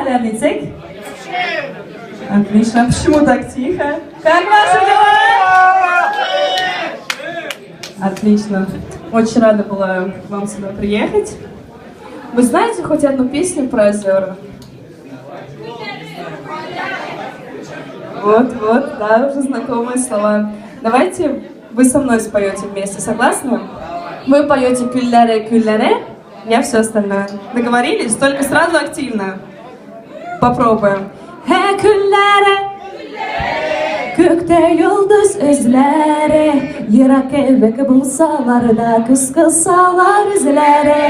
халявный цех? Отлично. Почему так тихо? Как ваши дела? Отлично. Очень рада была к вам сюда приехать. Вы знаете хоть одну песню про озера? Вот, да, уже знакомые слова. Давайте вы со мной споете вместе, согласны? Вы поете «Күлләре, күлләре», я все остальное. Договорились? Только сразу активно. Попробуем. Күлләре, көктә йолдыз үзләре, ерак кебек булсалар да күз кысалар үзләре.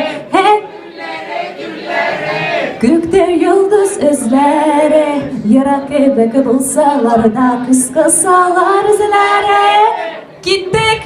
Gökte yıldız izleri, yırak kebek bulsalar da kız kısalar izleri. Gittik.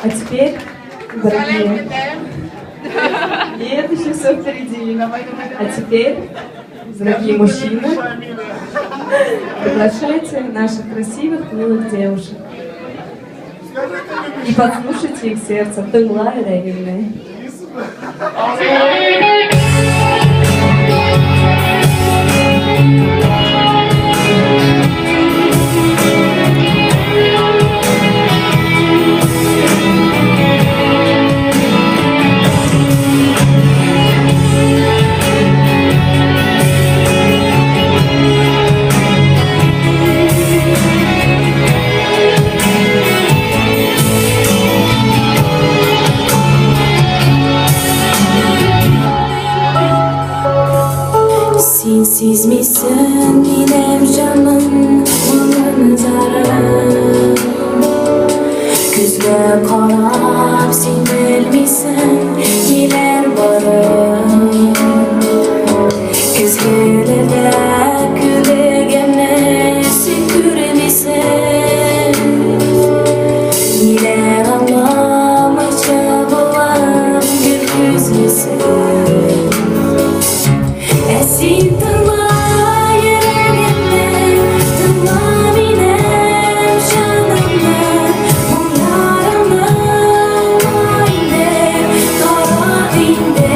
А теперь, дорогие, нет, еще все впереди. А теперь, дорогие мужчины, приглашайте наших красивых, милых девушек и послушайте их сердце. Тыгла и регельные. Sensiz misin benim canım, onun zararı. Gözge karab sen bilmisin neler barım. Gözgelerde gülegemle sen göremisin. Neler anlamışça bulan bir gözlüsün. Esin tınla yüreğimde, tınla benim canımda. Bunlarımın ayında, kara dinde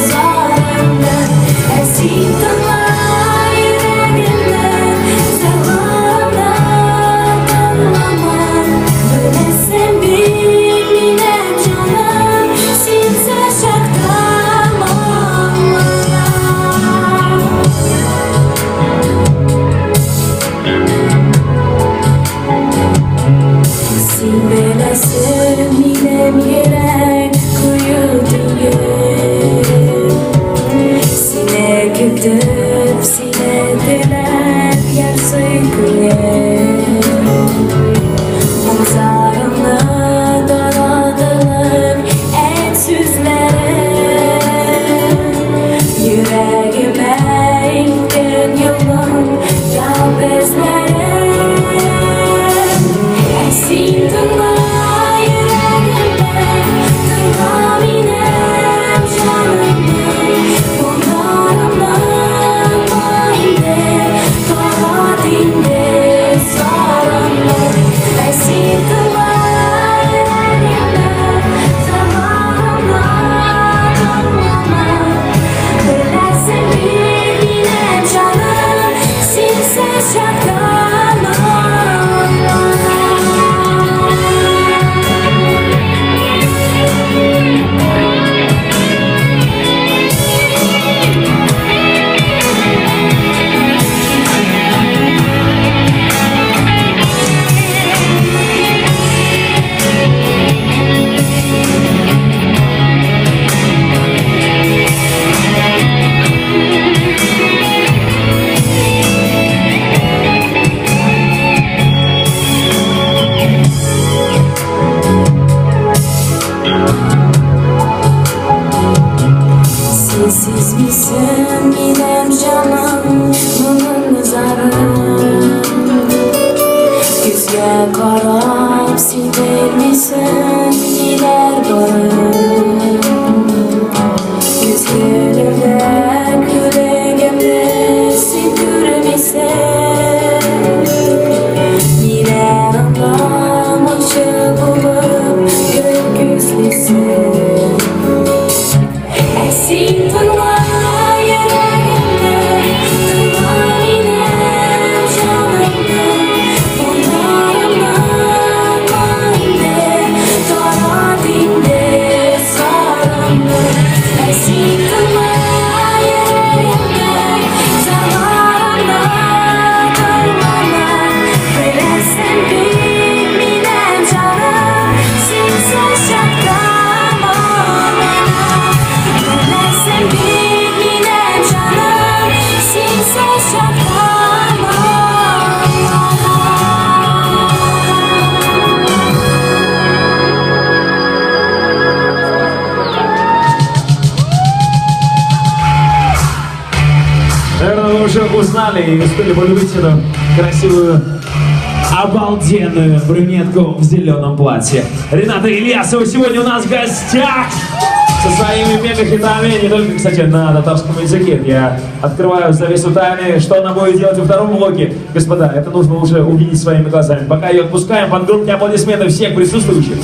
zarımda. Esin tınla yüreğimde, zarımda tınlama. Böylesen benim canım, sensiz şaktamam. Sen bilesin benim yürek kuyu değil. Sine güldüp sine dilep yarısı güler. Omuzlarımda daraldılar en sözlerim. Yüreğime gittin yolun yal bezlerim. Esin tınla yüreğimde, tınla benim canımda. Bunlarımın ayında, kara dinde zarımda. Esin tınla yüreğimde, zamanımda tınlama. Böylesen benim canım, sensiz şaktamam. Sensiz misin benim canım, bunun zararı. Gözge karab sen bilmisin neler barım. Gözgelerde gülegemle sen göremisin. Neler anlamışça bulup gökyüzlüsün. Esin tınla yüreğimde, tınla benim canımda. Bunlarımın ayında, kara dinde zarımda. Esin tınla yüreğimde, zamanımda tınlama. Böylesen benim canım, sensiz şaktamam. Böylesen benim canım, sensiz şaktamam. Наверное, вы уже узнали и успели полюбить эту красивую, обалденную брюнетку в зеленом платье. Рената Ильясова сегодня у нас в гостях со своими мега-хитами, не только, кстати, на татарском языке. Я открываю завесу тайны, что она будет делать во втором блоке. Господа, это нужно уже увидеть своими глазами. Пока ее отпускаем, под громкие аплодисменты всех присутствующих.